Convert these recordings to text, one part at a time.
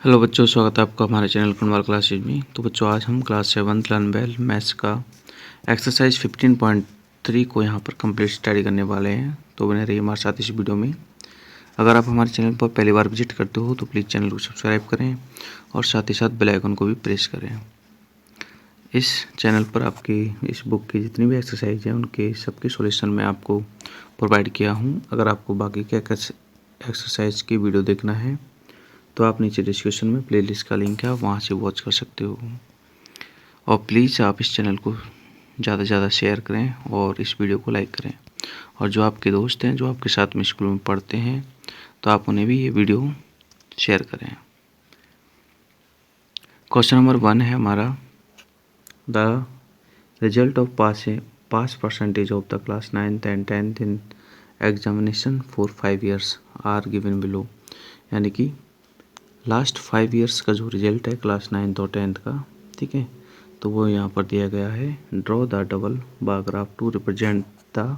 Hello बच्चों, स्वागत है आपका हमारे चैनल फुटबॉल क्लासेज में। तो बच्चों, आज हम class 7th learn well maths का एक्सरसाइज 15.3 को यहाँ पर कंप्लीट स्टडी करने वाले हैं। तो बने रहिए हमारे साथ इस वीडियो में। अगर आप हमारे चैनल पर पहली बार विजिट करते हो तो प्लीज़ चैनल को सब्सक्राइब करें और साथ ही साथ बेल आइकन को भी प्रेस करें। इस चैनल पर आपकी इस बुक की जितनी भी एक्सरसाइज हैं उनके सबके सॉल्यूशन मैं आपको प्रोवाइड किया हूँ। अगर आपको बाकी के एक्सरसाइज की वीडियो देखना है तो आप नीचे डिस्क्रिप्शन में प्लेलिस्ट का लिंक है, आप वहाँ से वॉच कर सकते हो। और प्लीज़ आप इस चैनल को ज़्यादा से ज़्यादा शेयर करें और इस वीडियो को लाइक करें। और जो आपके दोस्त हैं जो आपके साथ में स्कूल में पढ़ते हैं तो आप उन्हें भी ये वीडियो शेयर करें। क्वेश्चन नंबर 1 है हमारा, the result of pass percentage of the class 9th and 10th in examination for 5 years are given below. यानी कि लास्ट 5 years का जो रिजल्ट है क्लास 9th और 10th का, ठीक है, तो वो यहाँ पर दिया गया है। Draw the double bar graph to represent the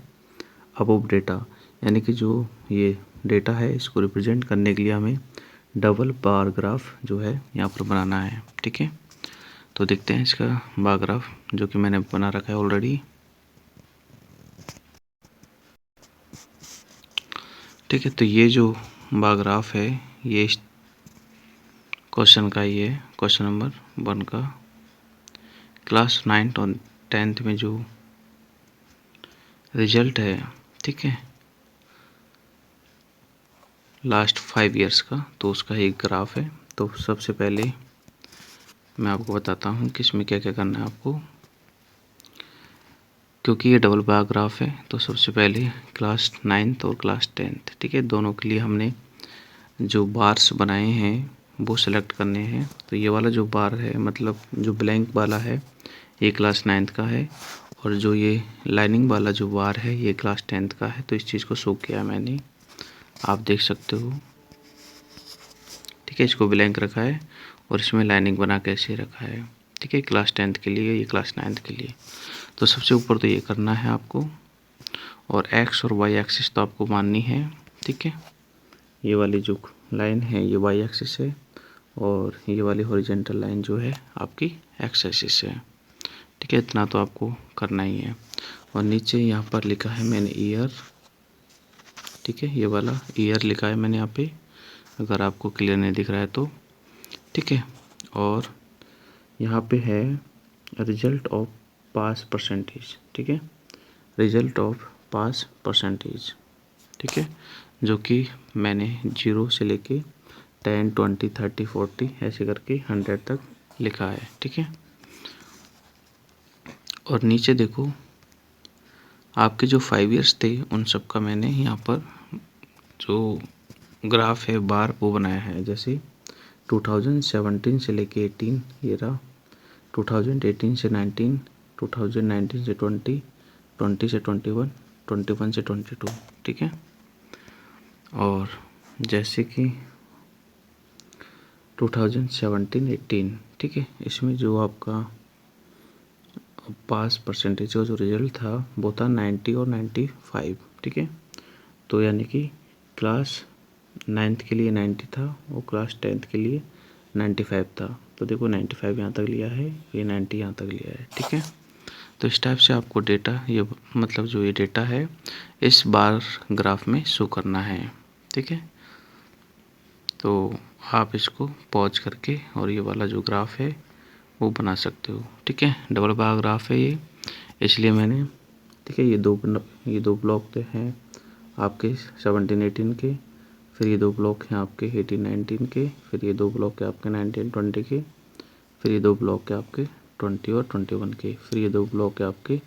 above data. यानी कि जो ये डेटा है इसको रिप्रेजेंट करने के लिए हमें डबल बार ग्राफ जो है यहाँ पर बनाना है। ठीक है, तो देखते हैं इसका बार ग्राफ जो कि मैंने बना रखा है ऑलरेडी। ठीक है, तो ये जो बार ग्राफ है ये क्वेश्चन का, ये क्वेश्चन नंबर 1 का क्लास 9th और 10th में जो रिजल्ट है, ठीक है, लास्ट 5 years का, तो उसका एक ग्राफ है। तो सबसे पहले मैं आपको बताता हूँ कि इसमें क्या क्या करना है आपको। क्योंकि ये डबल बार ग्राफ है तो सबसे पहले क्लास 9th और क्लास 10th, ठीक है, दोनों के लिए हमने जो बार्स बनाए हैं वो सेलेक्ट करने हैं। तो ये वाला जो बार है, मतलब जो ब्लैंक वाला है, ये क्लास 9th का है, और जो ये लाइनिंग वाला जो बार है ये क्लास 10th का है। तो इस चीज़ को शो किया मैंने, आप देख सकते हो। ठीक है, इसको ब्लैंक रखा है और इसमें लाइनिंग बना के ऐसे रखा है। ठीक है, क्लास 10th के लिए, ये क्लास 9th के लिए। तो सबसे ऊपर तो ये करना है आपको, और एक्स और वाई एक्सिस तो आपको माननी है। ठीक है, ये वाली जो लाइन है ये वाई एक्सिस है और ये वाली हॉरिजॉन्टल लाइन जो है आपकी एक्स एक्सिस है। ठीक है, इतना तो आपको करना ही है। और नीचे यहाँ पर लिखा है मैंने ईयर, ठीक है, ये वाला ईयर लिखा है मैंने यहाँ पे, अगर आपको क्लियर नहीं दिख रहा है तो। ठीक है, और यहाँ पे है रिजल्ट ऑफ पास परसेंटेज। ठीक है, रिजल्ट ऑफ पास परसेंटेज, ठीक है, जो कि मैंने 0 से लेके 10, 20, 30, 40 ऐसे करके 100 तक लिखा है। ठीक है, और नीचे देखो आपके जो 5 years थे उन सब का मैंने यहाँ पर जो ग्राफ है बार वो बनाया है। जैसे 2017 से लेके 18 ये रहा, 2018 से 19, 2019 से 20, 20 से 21, 21 से 22। ठीक है, और जैसे कि 2017-18, ठीक है, इसमें जो आपका पास परसेंटेज का जो रिजल्ट था वो था 90 और 95। ठीक है, तो यानी कि क्लास 9th के लिए 90 था और क्लास 10th के लिए 95 था। तो देखो 95 यहाँ तक लिया है, ये 90 यहाँ तक लिया है। ठीक है, तो इस टाइप से आपको डेटा, ये मतलब जो ये डेटा है इस बार ग्राफ में शो करना है। ठीक है, तो आप इसको पॉज करके और ये वाला जो ग्राफ है वो बना सकते हो। ठीक है, डबल बार ग्राफ है ये, इसलिए मैंने, ठीक है, ये दो ब्लॉक तो हैं आपके 17-18 के, फिर ये दो ब्लॉक हैं आपके 18-19 के, फिर ये दो ब्लॉक है आपके 19-20 के, फिर ये दो ब्लॉक है आपके 20 और 21 के, फिर ये दो ब्लॉक है आपके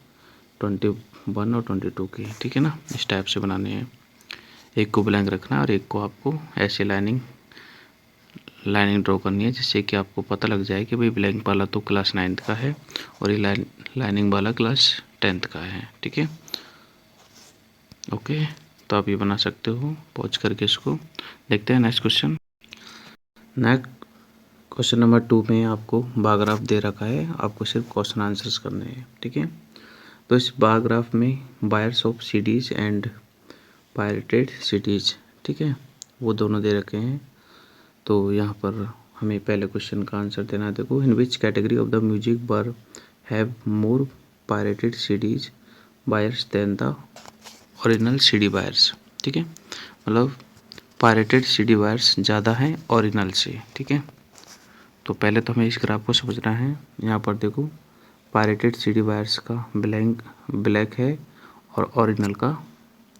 21 और 22 के। ठीक है ना, इस टाइप से बनाने हैं। एक को ब्लैंक रखना है और एक को आपको ऐसे लाइनिंग ड्रॉ करनी है, जिससे कि आपको पता लग जाए कि भाई ब्लैंक वाला तो क्लास 9th का है और ये लाइनिंग वाला क्लास 10th का है। ठीक है, ओके, तो आप ये बना सकते हो पॉज करके। इसको देखते हैं next question. Next question number 2 में आपको बार ग्राफ दे रखा है, आपको सिर्फ क्वेश्चन आंसर्स करने हैं। ठीक है, तो इस बार ग्राफ में buyers of CDs and pirated cities, ठीक है, वो दोनों दे रखे हैं। तो यहाँ पर हमें पहले क्वेश्चन का आंसर देना है। देखो, in which category of the music bar have more pirated CDs buyers than the original CD buyers. ठीक है, मतलब पायरेटेड सीडी बायर्स ज़्यादा हैं ओरिजिनल से। ठीक है, तो पहले तो हमें इस ग्राफ को समझना है। यहाँ पर देखो, पायरेटेड सीडी बायर्स का ब्लैक है और ओरिजिनल का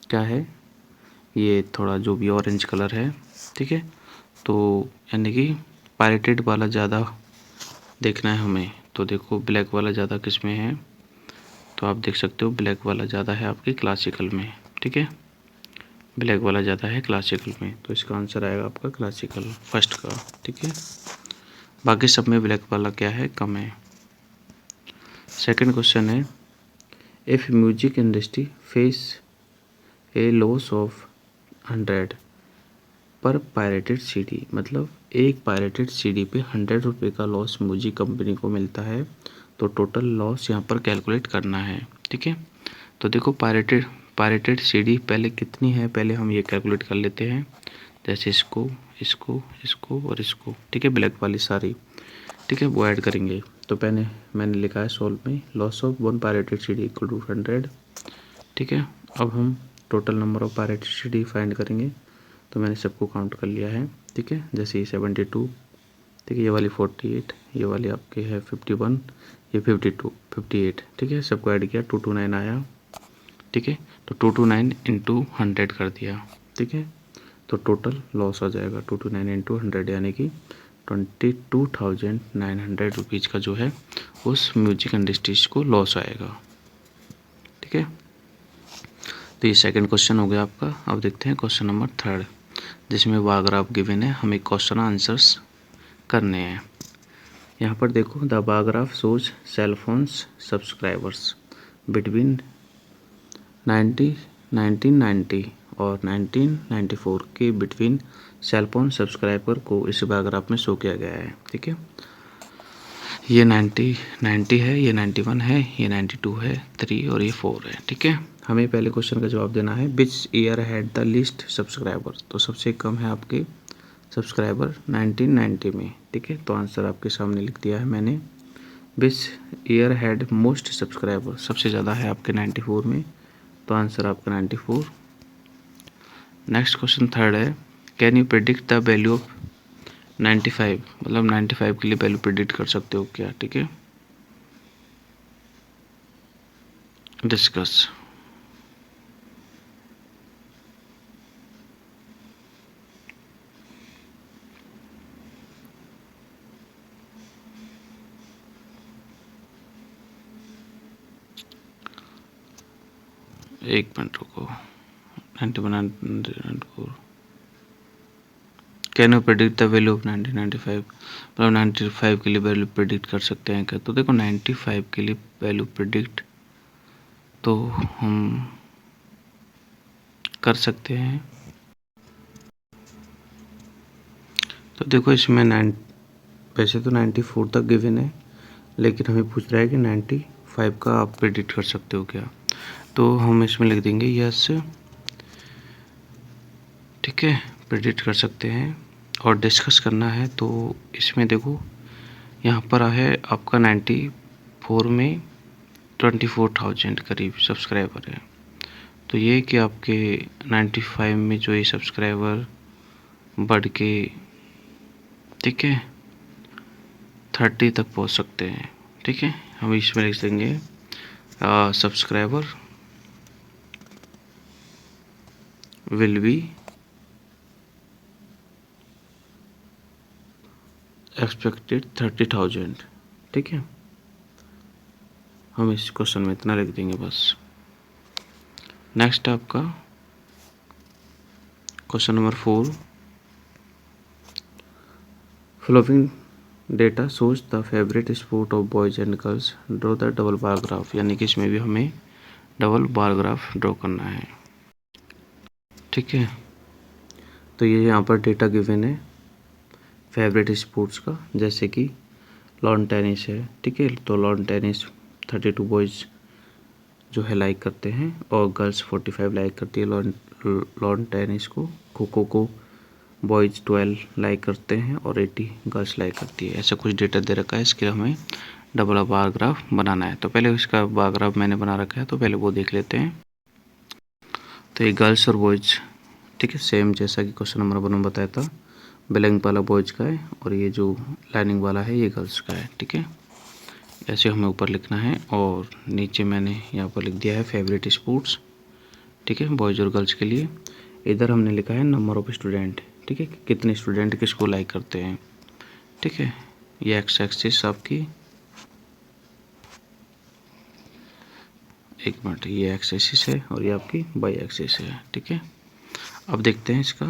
क्या है, ये थोड़ा जो भी ऑरेंज कलर है। ठीक है, तो यानी कि पायरेटेड वाला ज़्यादा देखना है हमें। तो देखो, ब्लैक वाला ज़्यादा किस में है, तो आप देख सकते हो ब्लैक वाला ज़्यादा है आपकी क्लासिकल में। ठीक है, ब्लैक वाला ज़्यादा है क्लासिकल में, तो इसका आंसर आएगा आपका क्लासिकल फर्स्ट का। ठीक है, बाकी सब में ब्लैक वाला क्या है, कम है। सेकंड क्वेश्चन है, if music industry face A loss of 100 पर पायरेटेड सीडी, मतलब एक पायरेटेड सीडी पे 100 रुपये का लॉस म्यूजिक कंपनी को मिलता है, तो टोटल लॉस यहाँ पर कैलकुलेट करना है। ठीक है, तो देखो, पायरेटेड सीडी पहले कितनी है, पहले हम ये कैलकुलेट कर लेते हैं। जैसे इसको इसको इसको और इसको, ठीक है, ब्लैक वाली सारी, ठीक है, वो ऐड करेंगे। तो पहले मैंने लिखा है सॉल्व में, loss of one pirated CD equal to 100। ठीक है, अब हम total number of pirated CD find करेंगे। तो मैंने सबको काउंट कर लिया है। ठीक है, जैसे ये 72, ठीक है, ये वाली 48, ये वाली आपकी है 51, ये 52, 58। ठीक है, सबको ऐड किया, 229 आया। ठीक है, तो 229 इंटू 100 कर दिया। ठीक है, तो टोटल लॉस आ जाएगा 229 इंटू 100, यानी कि 22,900 रुपीज़ का जो है उस म्यूजिक इंडस्ट्रीज को लॉस आएगा। ठीक है, तो ये सेकंड क्वेश्चन हो गया आपका। अब देखते हैं क्वेश्चन नंबर थर्ड, जिसमें बार ग्राफ गिवन है, हमें क्वेश्चन आंसर्स करने हैं। यहाँ पर देखो, the bar graph shows cell phones subscribers between 1990 और 1994 के बिटवीन सेल फोन सब्सक्राइबर को इस बार ग्राफ में शो किया गया है। ठीक है, ये 90 है, ये 91 है, ये 92 है, 3 और ये 4 है। ठीक है, हमें पहले क्वेश्चन का जवाब देना है, which year had the list subscriber, तो सबसे कम है आपके सब्सक्राइबर 1990 में। ठीक है, तो आंसर आपके सामने लिख दिया है मैंने। Which year had most subscriber, सबसे ज़्यादा है आपके 94 में, तो आंसर आपका 94। नेक्स्ट क्वेश्चन थर्ड है, can you predict the value of 95, मतलब 95 के लिए वैल्यू प्रेडिक्ट कर सकते हो क्या। ठीक है, डिस्कस। एक मिनट रुको, 91, can you predict the value of 1995, मतलब 95 के लिए वैल्यू प्रेडिक्ट कर सकते हैं क्या। तो देखो, 95 के लिए वैल्यू प्रेडिक्ट तो हम कर सकते हैं। तो देखो, इसमें वैसे तो 94 तक गिवन है, लेकिन हमें पूछ रहा है कि 95 का आप प्रेडिक्ट कर सकते हो क्या। तो हम इसमें लिख देंगे यस। ठीक है, प्रेडिक्ट कर सकते हैं और डिस्कस करना है। तो इसमें देखो, यहाँ पर है आपका 94 में 24,000 करीब सब्सक्राइबर है। तो ये कि आपके 95 में जो ये सब्सक्राइबर बढ़ के, ठीक है, 30 तक पहुँच सकते हैं। ठीक है, हम इसमें लिख देंगे सब्सक्राइबर विल बी एक्सपेक्टेड 30,000। ठीक है, हम इस क्वेश्चन में इतना लिख देंगे बस। नेक्स्ट आपका question number 4, following data shows the favourite sport of boys and girls, draw the double bar graph, यानी कि इसमें भी हमें डबल बार ग्राफ ड्रॉ करना है। ठीक है, तो ये यहाँ पर डेटा गिवन है फेवरेट स्पोर्ट्स का, जैसे कि लॉन टेनिस है। ठीक है, तो लॉन टेनिस 32 बॉयज़ जो है लाइक करते हैं और गर्ल्स 45 लाइक करती है लॉन टेनिस को। खो खो को बॉयज़ 12 लाइक करते हैं और 80 गर्ल्स लाइक करती है। ऐसा कुछ डेटा दे रखा है, इसके लिए हमें डबल बार ग्राफ बनाना है। तो पहले इसका बार ग्राफ मैंने बना रखा है, तो पहले वो देख लेते हैं। तो ये गर्ल्स और बॉयज़, ठीक है, सेम जैसा कि क्वेश्चन नंबर 1 में बताया था। ब्लैंक वाला बॉयज़ का है और ये जो लाइनिंग वाला है ये गर्ल्स का है, ठीक है। ऐसे हमें ऊपर लिखना है और नीचे मैंने यहाँ पर लिख दिया है फेवरेट स्पोर्ट्स, ठीक है, बॉयज़ और गर्ल्स के लिए। इधर हमने लिखा है नंबर ऑफ स्टूडेंट, ठीक है, कितने स्टूडेंट किसको लाइक करते हैं, ठीक है। ये एक्स एक्सिस आपकी, एक मिनट, ये एक्स एक्सिस है और ये आपकी वाई एक्सिस है, ठीक है। अब देखते हैं इसका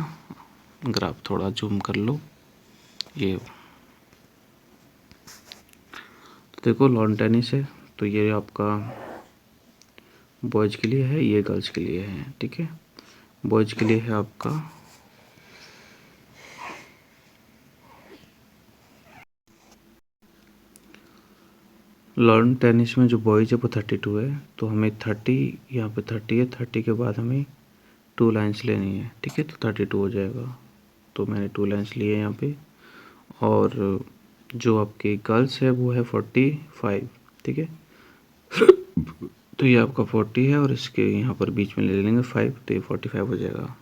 ग्राफ, थोड़ा जूम कर लो। ये तो देखो लॉन टेनिस है, तो ये आपका बॉयज़ के लिए है, ये गर्ल्स के लिए है, ठीक है। बॉयज़ के लिए है आपका लॉन टेनिस में जो बॉयज़ है वो 32 है, तो हमें 30, यहाँ पे 30 है, 30 के बाद हमें 2 लाइन्स लेनी है, ठीक है। तो 32 हो जाएगा, तो मैंने 2 लाइन्स लिए यहाँ पे। और जो आपके गर्ल्स है वो है 45, ठीक है। तो ये आपका 40 है और इसके यहाँ पर बीच में ले लेंगे 5, तो ये 45 हो जाएगा।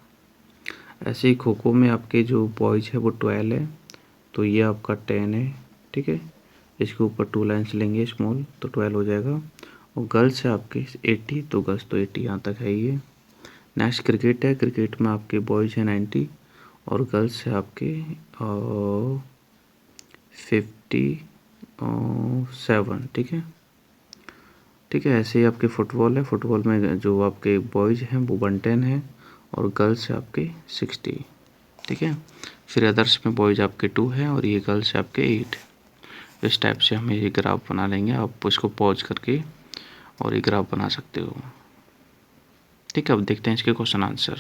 ऐसे ही खो खो में आपके जो बॉयज़ है वो 12 है, तो ये आपका 10 है, ठीक है। इसके ऊपर 2 लाइन्स लेंगे स्मॉल, तो 12 हो जाएगा। और गर्ल्स है आपके 80, तो गर्ल्स तो 80 यहाँ तक है ये। नेक्स्ट क्रिकेट है, क्रिकेट में आपके बॉयज़ है 90 और गर्ल्स है आपके 57, ठीक है, ठीक है। ऐसे ही आपके फुटबॉल है, फुटबॉल में जो आपके बॉयज़ हैं वो 110 है और गर्ल्स है आपके 60, ठीक है। फिर अदर्स में बॉयज़ आपके 2 हैं और ये गर्ल्स है आपके 8। इस टाइप से हम ये ग्राफ बना लेंगे, आप इसको पॉज करके और ये ग्राफ बना सकते हो, ठीक है। अब देखते हैं इसके क्वेश्चन आंसर,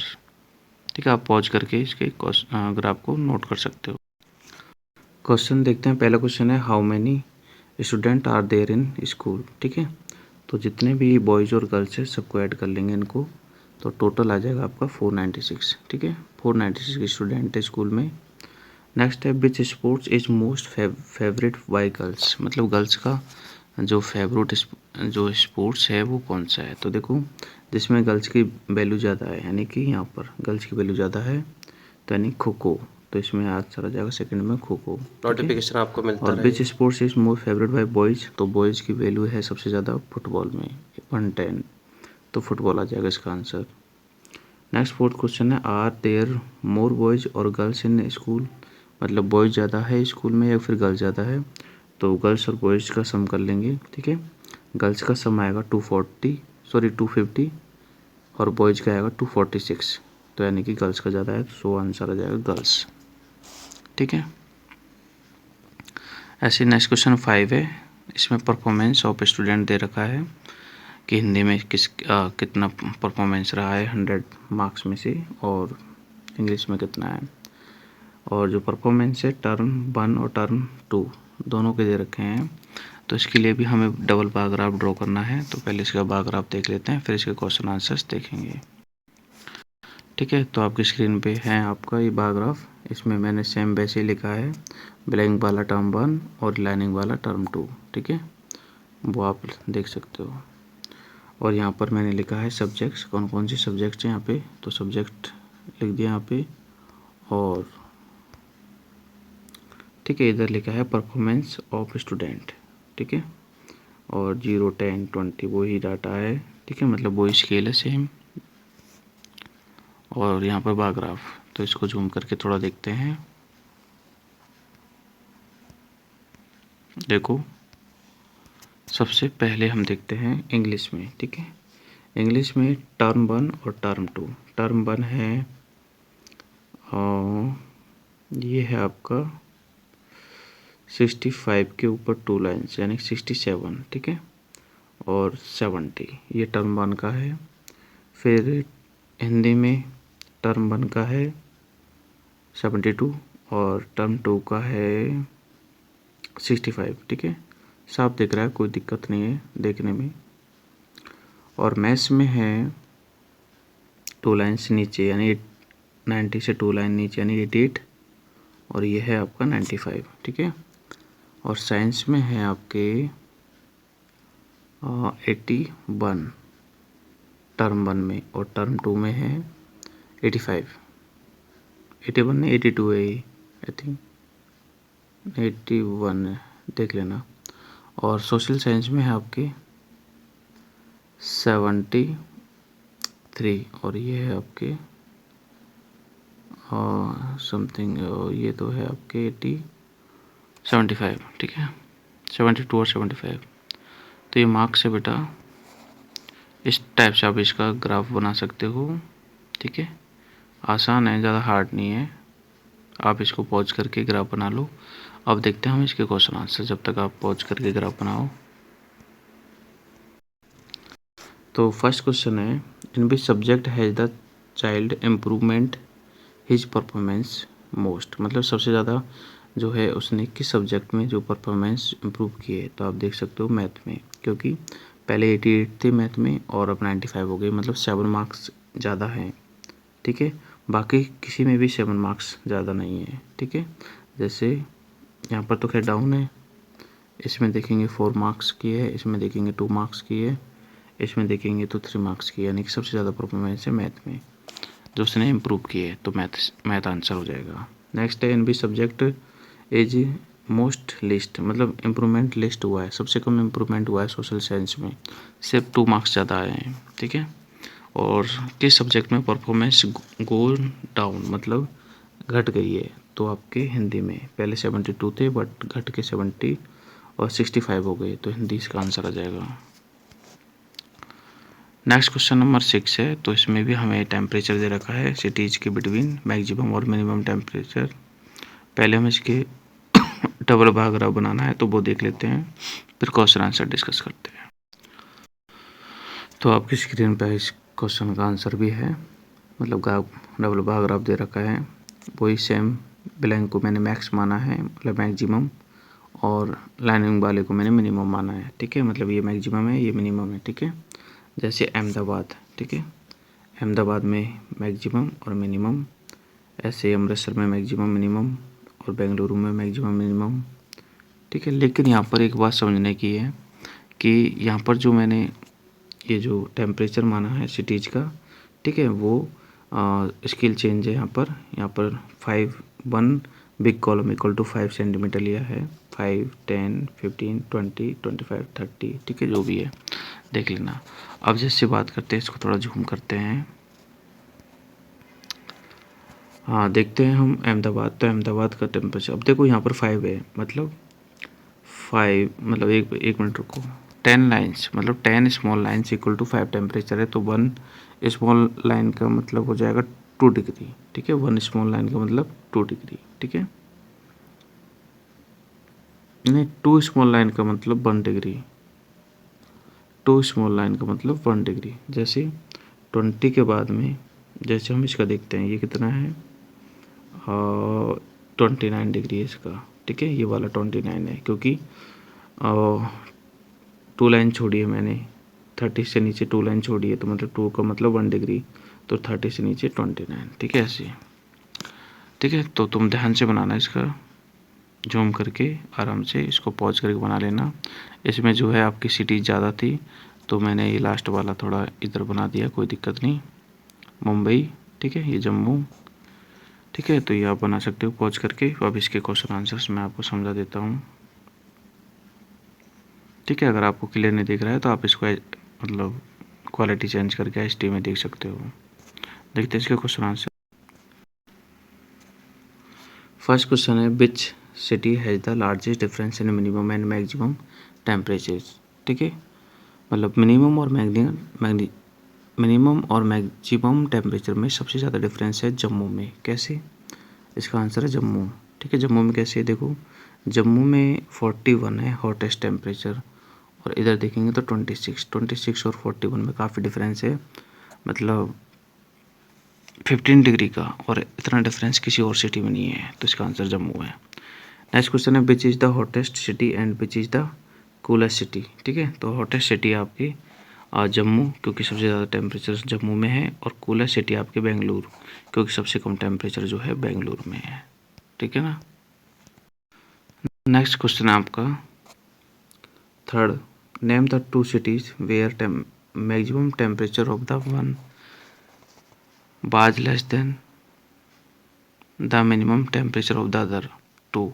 ठीक है। आप पॉज करके इसके ग्राफ को नोट कर सकते हो। क्वेश्चन देखते हैं। पहला क्वेश्चन है how many student are there in school, ठीक है। तो जितने भी बॉयज़ और गर्ल्स हैं सबको ऐड कर लेंगे इनको, तो टोटल आ जाएगा आपका 496, ठीक है। 496 स्टूडेंट है स्कूल में। नेक्स्ट है विच sports is most favourite bye girls, मतलब गर्ल्स का जो फेवरेट जो स्पोर्ट्स है वो कौन सा है। तो देखो जिसमें गर्ल्स की वैल्यू ज़्यादा है, यानी कि यहाँ पर गर्ल्स की वैल्यू ज़्यादा है, तो यानी खो खो, तो इसमें आज चला जाएगा सेकंड में खो खो। नोटिफिकेशन आपको मिलता और विच sports is most favourite bye boys, तो बॉयज़ की वैल्यू है सबसे ज़्यादा फुटबॉल में 110, तो फुटबॉल आ जाएगा इसका आंसर। नेक्स्ट फोर्थ क्वेश्चन है आर देयर मोर बॉयज़ और गर्ल्स इन स्कूल, मतलब बॉयज़ ज़्यादा है स्कूल में या फिर गर्ल्स ज़्यादा है। तो गर्ल्स और बॉयज़ का सम कर लेंगे, ठीक है। गर्ल्स का सम आएगा 250 और बॉयज़ का आएगा 246, तो यानी कि गर्ल्स का ज़्यादा है, तो आंसर आ जाएगा गर्ल्स, ठीक है। ऐसे नेक्स्ट क्वेश्चन 5 है, इसमें परफॉर्मेंस ऑफ स्टूडेंट दे रखा है कि हिंदी में कितना परफॉर्मेंस रहा है 100 मार्क्स में से, और इंग्लिश में कितना है। और जो परफॉर्मेंस है टर्म 1 और टर्म 2 दोनों के दे रखे हैं, तो इसके लिए भी हमें डबल बार ग्राफ ड्रॉ करना है। तो पहले इसका बार ग्राफ देख लेते हैं, फिर इसके क्वेश्चन आंसर्स देखेंगे, ठीक है। तो आपकी स्क्रीन पे है आपका ये बार ग्राफ, इसमें मैंने सेम वैसे ही लिखा है, ब्लैंक वाला टर्म 1 और लाइनिंग वाला टर्म 2, ठीक है, वो आप देख सकते हो। और यहाँ पर मैंने लिखा है सब्जेक्ट्स, कौन कौन सी सब्जेक्ट्स हैं यहाँ पे, तो सब्जेक्ट लिख दिया यहाँ पे। और ठीक है, इधर लिखा है परफॉर्मेंस ऑफ स्टूडेंट, ठीक है। और 0, 10, 20 वही डाटा है, ठीक है, मतलब वही स्केल है सेम। और यहाँ पर बार ग्राफ, तो इसको जूम करके थोड़ा देखते हैं। देखो सबसे पहले हम देखते हैं इंग्लिश में, ठीक है। इंग्लिश में टर्म 1 और टर्म 2, टर्म 1 है ये है आपका 65 के ऊपर 2 लाइन्स यानी 67, ठीक है, और 70 ये टर्म 1 का है। फिर हिंदी में टर्म 1 का है 72 और टर्म 2 का है 65, ठीक है, साफ दिख रहा है, कोई दिक्कत नहीं है देखने में। और मैथ्स में है 2 लाइन्स नीचे यानी 90 से 2 लाइन नीचे यानी 88 और ये है आपका 95, ठीक है। और साइंस में है आपके 81 टर्म 1 में, और टर्म 2 में है 85। 81 नहीं 82 है ये, आई थिंक 81 है, देख लेना। और सोशल साइंस में है आपके 73 और ये है आपके समथिंग, ये तो है आपके 75, ठीक है। 72 और 75। तो ये मार्क्स है बेटा, इस टाइप से आप इसका ग्राफ बना सकते हो, ठीक है। आसान है, ज़्यादा हार्ड नहीं है। आप इसको पॉज करके ग्राफ बना लो। अब देखते हैं हम इसके क्वेश्चन आंसर, जब तक आप पॉज करके ग्राफ बनाओ। तो फर्स्ट क्वेश्चन है, in which subject has the child improvement his performance most, मतलब सबसे ज़्यादा जो है उसने किस सब्जेक्ट में जो परफॉर्मेंस इम्प्रूव की है। तो आप देख सकते हो मैथ में, क्योंकि पहले 88 थे मैथ में और अब 95 हो गए, मतलब 7 मार्क्स ज़्यादा हैं, ठीक है। बाकी किसी में भी 7 मार्क्स ज़्यादा नहीं है, ठीक है। जैसे यहाँ पर तो खैर डाउन है, इसमें देखेंगे 4 मार्क्स की है, इसमें देखेंगे 2 मार्क्स की है, इसमें देखेंगे तो 3 मार्क्स की है, यानी कि सबसे ज़्यादा परफॉर्मेंस है मैथ में जो उसने इम्प्रूव की है, तो मैथ आंसर हो जाएगा। नेक्स्ट है, इन भी सब्जेक्ट एज मोस्ट लिस्ट, मतलब इम्प्रूवमेंट लिस्ट हुआ है, सबसे कम इम्प्रूवमेंट हुआ है सोशल साइंस में, सिर्फ 2 मार्क्स ज़्यादा आए हैं, ठीक है। और किस सब्जेक्ट में परफॉर्मेंस गो डाउन, मतलब घट गई है, तो आपके हिंदी में पहले 72 थे बट घट के 70 और 65 हो गए, तो हिंदी इसका आंसर आ जाएगा। नेक्स्ट क्वेश्चन नंबर 6 है, तो इसमें भी हमें टेम्परेचर दे रखा है सिटीज़ के बिटवीन मैक्सिमम और मिनिमम टेम्परेचर। पहले हम इसके डबल बार ग्राफ बनाना है, तो वो देख लेते हैं, फिर क्वेश्चन आंसर डिस्कस करते हैं। तो आपकी स्क्रीन पर इस क्वेश्चन का आंसर भी है, मतलब ग्राफ डबल बार ग्राफ दे रखा है, वही सेम ब्लैंक को मैंने मैक्स माना है, मतलब मैक्सिमम, और लाइनिंग वाले को मैंने मिनिमम माना है, ठीक है। मतलब ये मैक्सिमम है, ये मिनिमम है, ठीक है। जैसे अहमदाबाद, ठीक है, अहमदाबाद में मैक्सिमम और मिनिमम, ऐसे अमृतसर में मैक्सिमम मिनिमम और बेंगलुरु में मैक्सिमम मिनिमम, ठीक है। लेकिन यहाँ पर एक बात समझने की है कि यहाँ पर जो मैंने ये जो टेम्परेचर माना है सिटीज़ का, ठीक है, वो स्केल चेंज है। यहाँ पर 1 big column equal to 5 centimetre लिया है, 5, 10, 15, 20, 25, 30, ठीक है, जो भी है देख लेना। अब जैसे बात करते हैं, इसको थोड़ा जूम करते हैं, हाँ देखते हैं हम अहमदाबाद, तो अहमदाबाद का टेम्परेचर अब देखो यहाँ पर 5 है, मतलब 5 मतलब एक मिनट रुको, 10 लाइन्स, मतलब 10 small lines equal to 5 temperature है, तो 1 स्मॉल लाइन का मतलब हो जाएगा 2 डिग्री, ठीक है। 1 स्मॉल लाइन का मतलब 2 डिग्री, ठीक है, नहीं 2 स्मॉल लाइन का मतलब 1 डिग्री, 2 स्मॉल लाइन का मतलब 1 डिग्री। जैसे 20 के बाद में जैसे हम इसका देखते हैं, ये कितना है, 29 डिग्री है इसका, ठीक है, ये वाला 29 है, क्योंकि 2 लाइन छोड़ी है मैंने, 30 से नीचे 2 लाइन छोड़ी है, तो मतलब 2 का मतलब 1 डिग्री, तो 30 से नीचे 29, ठीक है, ऐसे, ठीक है। तो तुम ध्यान से बनाना, इसका जूम करके आराम से इसको पॉज करके बना लेना। इसमें जो है आपकी सिटी ज़्यादा थी, तो मैंने ये लास्ट वाला थोड़ा इधर बना दिया, कोई दिक्कत नहीं, मुंबई, ठीक है, ये जम्मू, ठीक है। तो ये आप बना सकते हो पॉज करके। अब इसके क्वेश्चन आंसर्स मैं आपको समझा देता हूँ, ठीक है। अगर आपको क्लियर नहीं दिख रहा है तो आप इसको मतलब क्वालिटी चेंज करके HD में देख सकते हो। देखते हैं इसके क्वेश्चन आंसर। फर्स्ट क्वेश्चन है, which city has the largest difference in minimum and maximum temperature, ठीक है, मतलब मिनिमम और मैक्सिमम टेम्परेचर में सबसे ज़्यादा डिफरेंस है जम्मू में। कैसे, इसका आंसर है जम्मू, ठीक है। जम्मू में कैसे, देखो जम्मू में 41 है हॉटेस्ट टेम्परेचर, और इधर देखेंगे तो 26 और 41 में काफ़ी डिफरेंस है, मतलब 15 डिग्री का, और इतना डिफरेंस किसी और सिटी में नहीं है, तो इसका आंसर जम्मू है। नेक्स्ट क्वेश्चन है, which is the hottest city and which is the coolest city, ठीक है। तो हॉटेस्ट सिटी आपकी जम्मू, क्योंकि सबसे ज़्यादा टेम्परेचर जम्मू में है, और कूलेस्ट सिटी आपके बेंगलुरु, क्योंकि सबसे कम टेम्परेचर जो है बेंगलुरु में है। ठीक है ना। नेक्स्ट क्वेश्चन है आपका third, name the 2 cities where maximum temperature of the one was less than the minimum temperature of the other 2।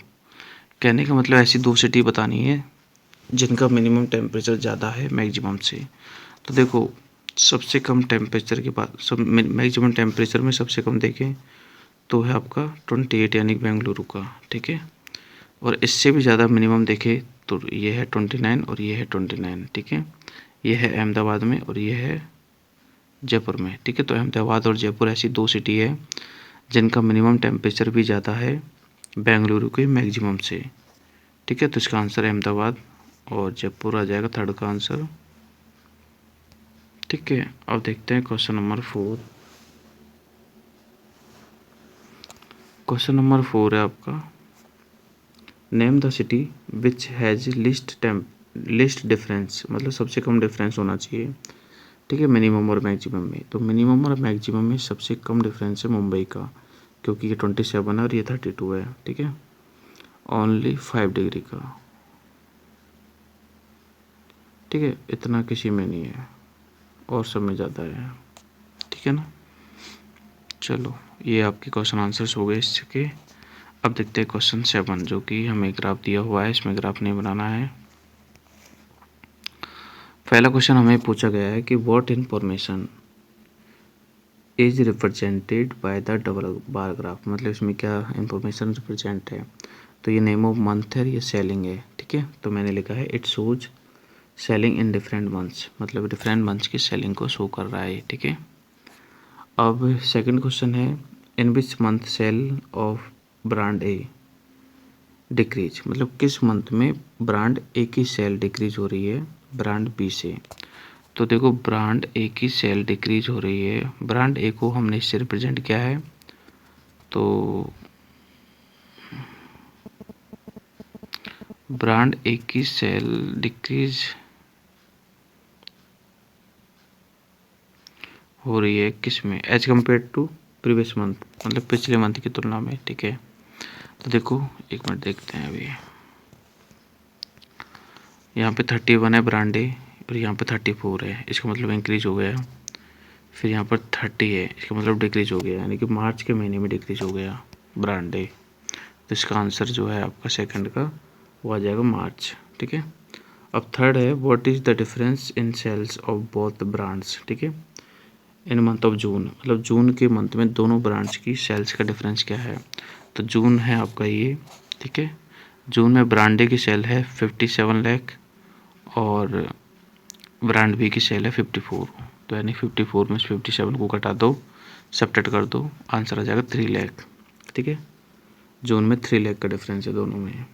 कहने का मतलब ऐसी 2 सिटी बतानी है जिनका मिनिमम टेम्परेचर ज़्यादा है मैक्सिमम से। तो देखो, सबसे कम टेम्परेचर के बाद सब मैक्सिमम टेम्परेचर में सबसे कम देखें तो है आपका 28 यानी बेंगलुरु का। ठीक है। और इससे भी ज़्यादा मिनिमम देखें तो ये है 29 और ये है 29। ठीक है। ये है अहमदाबाद में और ये है जयपुर में। ठीक है। तो अहमदाबाद और जयपुर ऐसी 2 सिटी है जिनका मिनिमम टेम्परेचर भी ज़्यादा है बेंगलुरु के मैक्सिमम से। ठीक है। तो इसका आंसर अहमदाबाद और जयपुर आ जाएगा थर्ड का आंसर। ठीक है। अब देखते हैं क्वेश्चन नंबर 4। क्वेश्चन नंबर 4 है आपका, name the city which has list difference, मतलब सबसे कम डिफरेंस होना चाहिए। ठीक है। मिनिमम और मैक्सिमम में, तो मिनिमम और मैक्सिमम में सबसे कम डिफरेंस है मुंबई का, क्योंकि ये 27 है और ये 32 है। ठीक है। ओनली 5 डिग्री का। ठीक है। इतना किसी में नहीं है और सब में ज़्यादा है। ठीक है ना। चलो, ये आपके क्वेश्चन आंसर्स हो गए इसके। अब देखते हैं क्वेश्चन 7, जो कि हमें ग्राफ दिया हुआ है, इसमें ग्राफ नहीं बनाना है। पहला क्वेश्चन हमें पूछा गया है कि what information is represented by the double bar graph, मतलब इसमें क्या इंफॉर्मेशन रिप्रेजेंट है। तो ये नेम ऑफ मंथ है, ये सेलिंग है। ठीक है। तो मैंने लिखा है it shows selling in different months, मतलब डिफरेंट मंथ्स की सेलिंग को शो कर रहा है। ठीक है। अब सेकंड क्वेश्चन है, in which month sale of brand A decrease, मतलब किस मंथ में ब्रांड ए की सेल डिक्रीज हो रही है ब्रांड बी से। तो देखो, ब्रांड ए की सेल डिक्रीज हो रही है, ब्रांड ए को हमने इससे रिप्रेजेंट किया है, तो ब्रांड ए की सेल डिक्रीज हो रही है किस में, as compare to previous month, मतलब पिछले मंथ की तुलना में। ठीक है। तो देखो, एक मिनट देखते हैं अभी। यहाँ पे 31 है ब्रांड ए और यहाँ पे 34 है, इसका मतलब इंक्रीज हो गया। फिर यहाँ पर 30 है, इसका मतलब डिक्रीज हो गया, यानी कि मार्च के महीने में डिक्रीज हो गया ब्रांड ए। तो इसका आंसर जो है आपका सेकंड का वो आ जाएगा मार्च। ठीक है। अब थर्ड है, what is the difference in sales of both brands. ठीक है। इन मंथ ऑफ जून, मतलब जून के मंथ में दोनों ब्रांड्स की सेल्स का डिफरेंस क्या है। तो जून है आपका ये। ठीक है। जून में ब्रांड ए की सेल है 57 लाख और ब्रांड बी की सेल है 54। तो यानी 54 में 57 को घटा दो, सब्ट्रैक्ट कर दो, आंसर आ जाएगा 3 लाख। ठीक है। जून में 3 लाख का डिफरेंस है दोनों में।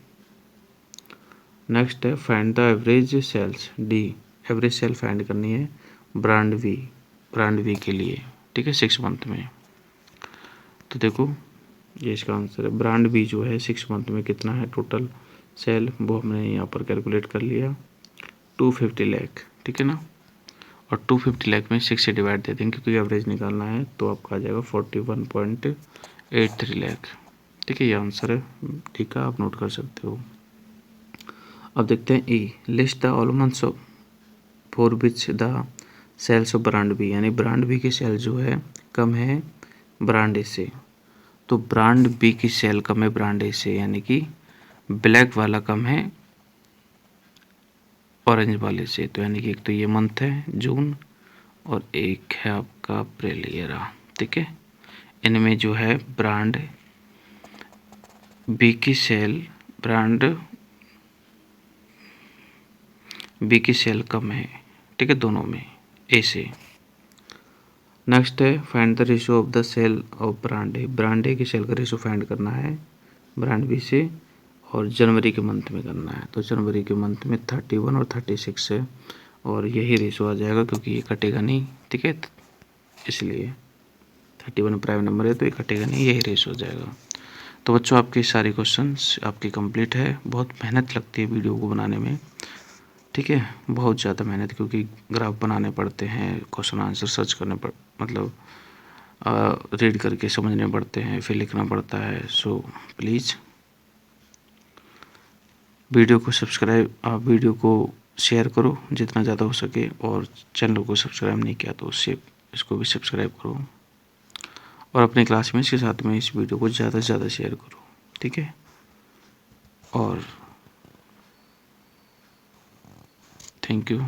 नेक्स्ट है, find the average sales D, average sale find करनी है ब्रांड वी के लिए। ठीक है। 6 मंथ में। तो देखो, ये इसका आंसर है, ब्रांड बी जो है 6 मंथ में कितना है टोटल सेल, वो हमने यहाँ पर कैलकुलेट कर लिया, 250 लाख। ठीक है ना। और 250 लाख में 6 से डिवाइड दे देंगे क्योंकि एवरेज निकालना है, तो आपका आ जाएगा 41.83 लाख। ठीक है। ये आंसर है। ठीक है, आप नोट कर सकते हो। अब देखते हैं E, list the all months of for which the sales of brand B, यानी ब्रांड बी की सेल जो है कम है ब्रांड ए से। तो ब्रांड बी की सेल कम है ब्रांड ए से, यानी कि ब्लैक वाला कम है ऑरेंज वाले से। तो यानी कि एक तो ये मंथ है जून और एक है आपका अप्रैल, ये रहा। ठीक है। इनमें जो है ब्रांड बी की सेल कम है। ठीक है, दोनों में ए से। नेक्स्ट है, find the ratio of the sale of brand A की सेल का रेशियो फाइंड करना है ब्रांड बी से, और जनवरी के मंथ में करना है। तो जनवरी के मंथ में 31 और 36 है, और यही रेशियो आ जाएगा क्योंकि ये कटेगा नहीं। ठीक है। इसलिए 31 प्राइम नंबर है तो ये कटेगा नहीं, यही रेशियो हो जाएगा। तो बच्चों, आपके सारे क्वेश्चंस आपके कंप्लीट है। बहुत मेहनत लगती है वीडियो को बनाने में, ठीक है, बहुत ज़्यादा मेहनत, क्योंकि ग्राफ बनाने पड़ते हैं, क्वेश्चन आंसर सर्च करने पड़ मतलब रीड करके समझने पड़ते हैं, फिर लिखना पड़ता है। सो प्लीज़ वीडियो को शेयर करो जितना ज़्यादा हो सके, और चैनल को सब्सक्राइब नहीं किया तो उससे इसको भी सब्सक्राइब करो, और अपने क्लासमेट्स के साथ में इस वीडियो को ज़्यादा से ज़्यादा शेयर करो, ठीक है। और थैंक यू।